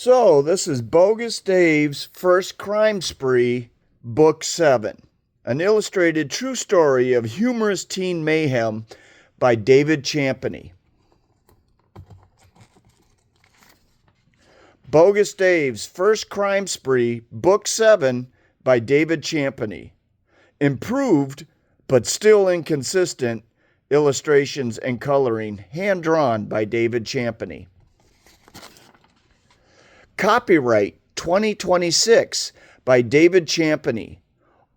So, this is Bogus Dave's First Crime Spree, Book 7, an illustrated true story of humorous teen mayhem by David Champney. Bogus Dave's First Crime Spree, Book 7 by David Champney. Improved, but still inconsistent, illustrations and coloring, hand-drawn by David Champney. Copyright 2026 by David Champney.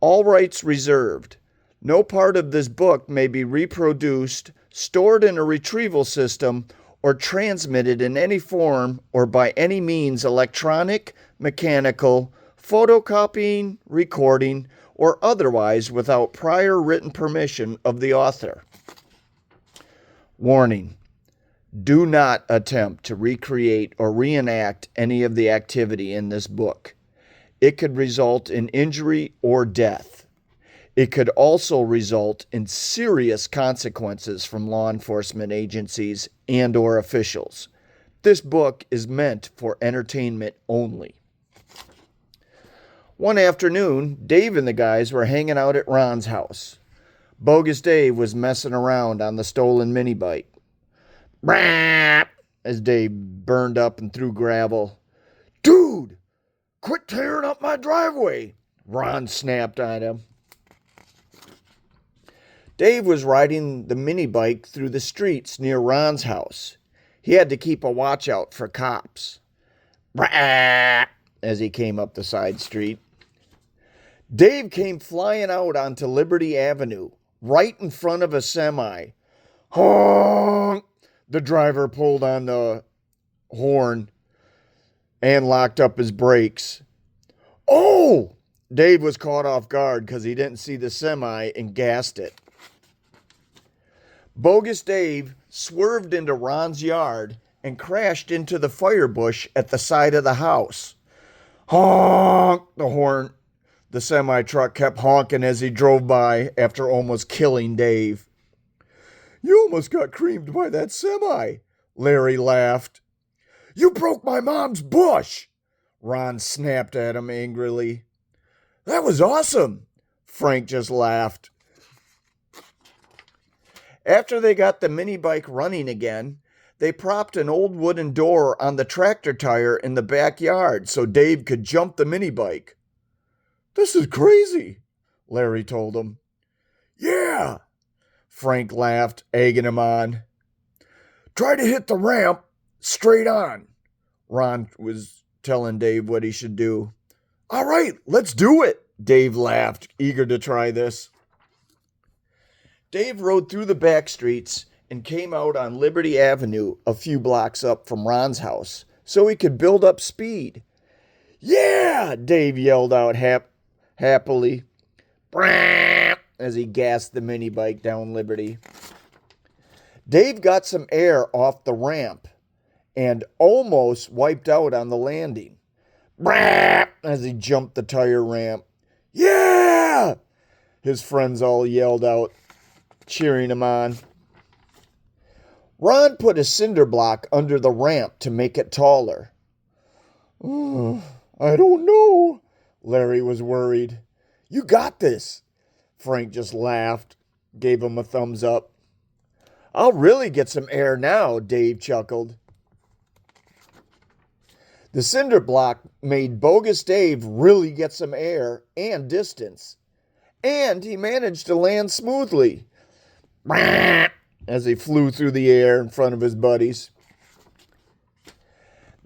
All rights reserved. No part of this book may be reproduced, stored in a retrieval system, or transmitted in any form or by any means electronic, mechanical, photocopying, recording, or otherwise without prior written permission of the author. Warning. Do not attempt to recreate or reenact any of the activity in this book. It could result in injury or death. It could also result in serious consequences from law enforcement agencies and/or officials. This book is meant for entertainment only. One afternoon, Dave and the guys were hanging out at Ron's house. Bogus Dave was messing around on the stolen mini bike. Brap! As Dave burned up and threw gravel. Dude, quit tearing up my driveway, Ron snapped at him. Dave was riding the mini bike through the streets near Ron's house. He had to keep a watch out for cops. Brap! As he came up the side street. Dave came flying out onto Liberty Avenue, right in front of a semi. Honk! The driver pulled on the horn and locked up his brakes. Oh! Dave was caught off guard because he didn't see the semi and gassed it. Bogus Dave swerved into Ron's yard and crashed into the fire bush at the side of the house. Honk! The semi-truck kept honking as he drove by after almost killing Dave. You almost got creamed by that semi, Larry laughed. You broke my mom's bush, Ron snapped at him angrily. That was awesome, Frank just laughed. After they got the mini bike running again, they propped an old wooden door on the tractor tire in the backyard so Dave could jump the mini bike. This is crazy, Larry told him. Yeah, Frank laughed, egging him on. Try to hit the ramp straight on. Ron was telling Dave what he should do. All right, let's do it, Dave laughed, eager to try this. Dave rode through the back streets and came out on Liberty Avenue a few blocks up from Ron's house so he could build up speed. Yeah, Dave yelled out happily. Brrrr! As he gassed the mini bike down Liberty. Dave got some air off the ramp and almost wiped out on the landing. Brrrr! As he jumped the tire ramp. Yeah! His friends all yelled out, cheering him on. Ron put a cinder block under the ramp to make it taller. I don't know. Larry was worried. You got this. Frank just laughed, gave him a thumbs up. I'll really get some air now, Dave chuckled. The cinder block made Bogus Dave really get some air and distance. And he managed to land smoothly. As he flew through the air in front of his buddies.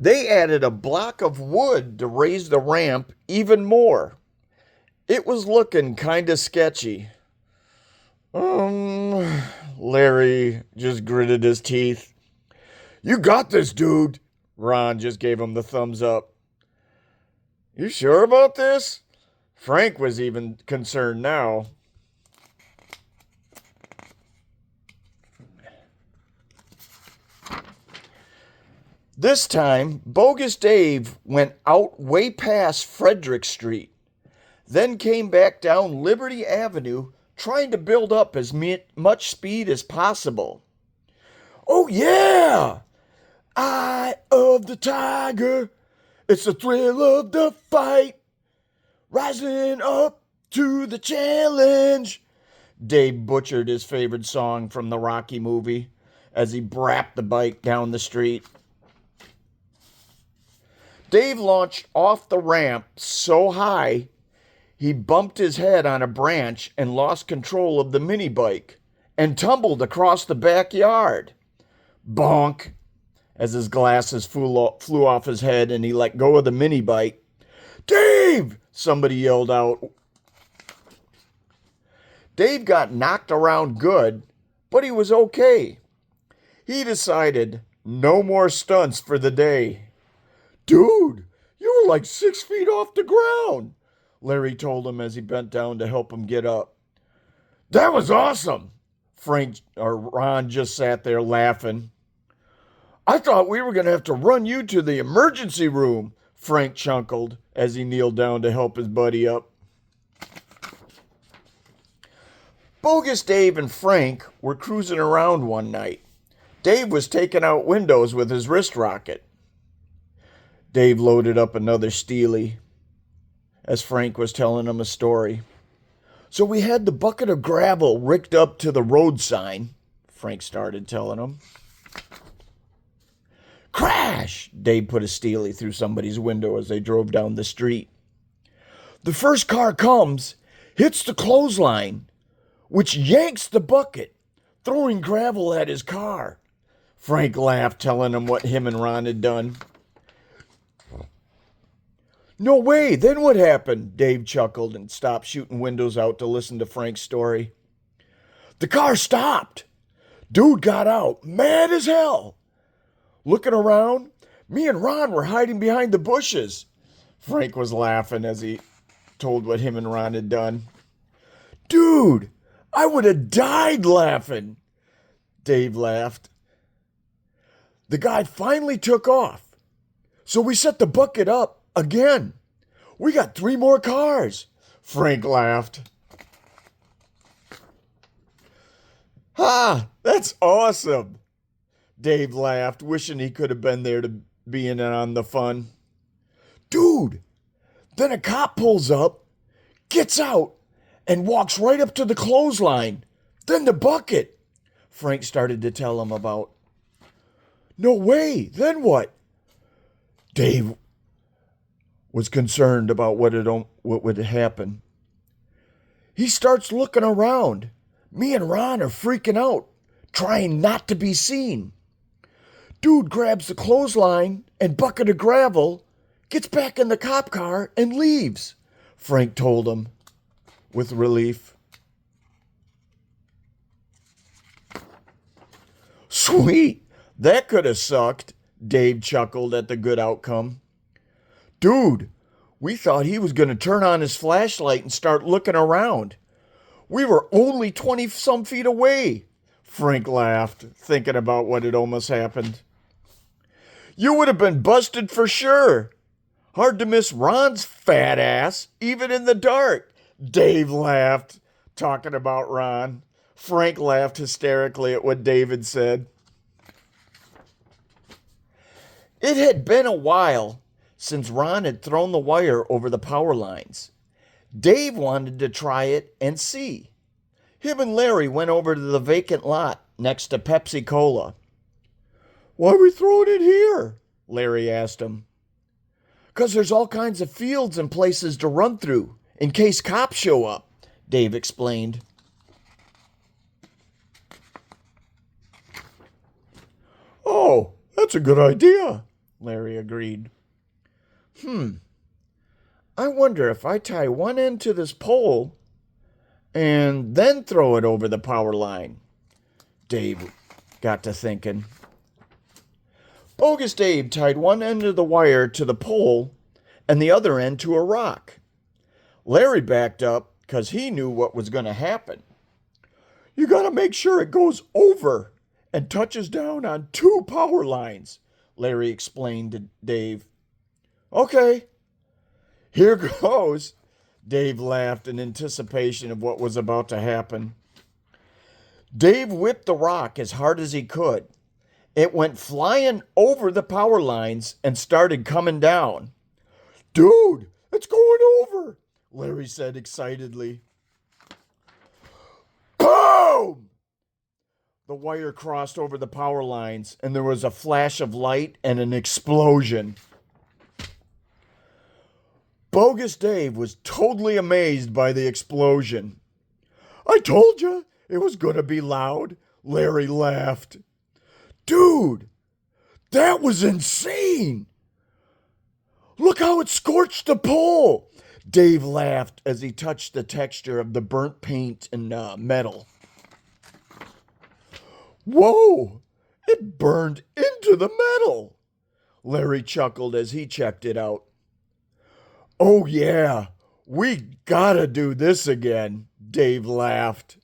They added a block of wood to raise the ramp even more. It was looking kind of sketchy. Larry just gritted his teeth. You got this, dude. Ron just gave him the thumbs up. You sure about this? Frank was even concerned now. This time, Bogus Dave went out way past Frederick Street, then came back down Liberty Avenue, trying to build up as much speed as possible. Oh yeah! Eye of the tiger, It's the thrill of the fight, rising up to the challenge. Dave butchered his favorite song from the Rocky movie as he brapped the bike down the street. Dave launched off the ramp so high, he bumped his head on a branch and lost control of the mini bike and tumbled across the backyard. Bonk! As his glasses flew off his head and he let go of the mini bike. Dave! Somebody yelled out. Dave got knocked around good, but he was okay. He decided no more stunts for the day. Dude, you were like 6 feet off the ground, Larry told him as he bent down to help him get up. That was awesome. Ron just sat there laughing. I thought we were going to have to run you to the emergency room, Frank chuckled as he kneeled down to help his buddy up. Bogus Dave and Frank were cruising around one night. Dave was taking out windows with his wrist rocket. Dave loaded up another Steely as Frank was telling him a story. So we had the bucket of gravel rigged up to the road sign, Frank started telling him. Crash! Dave put a Steely through somebody's window as they drove down the street. The first car comes, hits the clothesline, which yanks the bucket, throwing gravel at his car. Frank laughed, telling him what him and Ron had done. No way, then what happened? Dave chuckled and stopped shooting windows out to listen to Frank's story. The car stopped. Dude got out, mad as hell. Looking around, me and Ron were hiding behind the bushes. Frank was laughing as he told what him and Ron had done. Dude, I would have died laughing. Dave laughed. The guy finally took off. So we set the bucket up again. We got 3 more cars. Frank laughed. Ha! That's awesome. Dave laughed, wishing he could have been there to be in on the fun. Dude, then a cop pulls up, gets out, and walks right up to the clothesline. Then the bucket. Frank started to tell him about. No way, then what? Dave was concerned about what would happen. He starts looking around. Me and Ron are freaking out, trying not to be seen. Dude grabs the clothesline and bucket of gravel, gets back in the cop car, and leaves, Frank told him with relief. Sweet, that could have sucked, Dave chuckled at the good outcome. Dude, we thought he was going to turn on his flashlight and start looking around. We were only 20-some feet away, Frank laughed, thinking about what had almost happened. You would have been busted for sure. Hard to miss Ron's fat ass, even in the dark. Dave laughed, talking about Ron. Frank laughed hysterically at what David said. It had been a while since Ron had thrown the wire over the power lines. Dave wanted to try it and see. Him and Larry went over to the vacant lot next to Pepsi Cola. Why are we throwing it here? Larry asked him. 'Cause there's all kinds of fields and places to run through in case cops show up, Dave explained. Oh, that's a good idea, Larry agreed. I wonder if I tie one end to this pole and then throw it over the power line. Dave got to thinking. Bogus Dave tied one end of the wire to the pole and the other end to a rock. Larry backed up because he knew what was going to happen. You got to make sure it goes over and touches down on 2 power lines, Larry explained to Dave. Okay, here goes. Dave laughed in anticipation of what was about to happen. Dave whipped the rock as hard as he could. It went flying over the power lines and started coming down. Dude, it's going over, Larry said excitedly. Boom! The wire crossed over the power lines, and there was a flash of light and an explosion. Bogus Dave was totally amazed by the explosion. I told you it was going to be loud, Larry laughed. Dude, that was insane. Look how it scorched the pole, Dave laughed as he touched the texture of the burnt paint and metal. Whoa, it burned into the metal, Larry chuckled as he checked it out. Oh yeah, we gotta do this again, Dave laughed.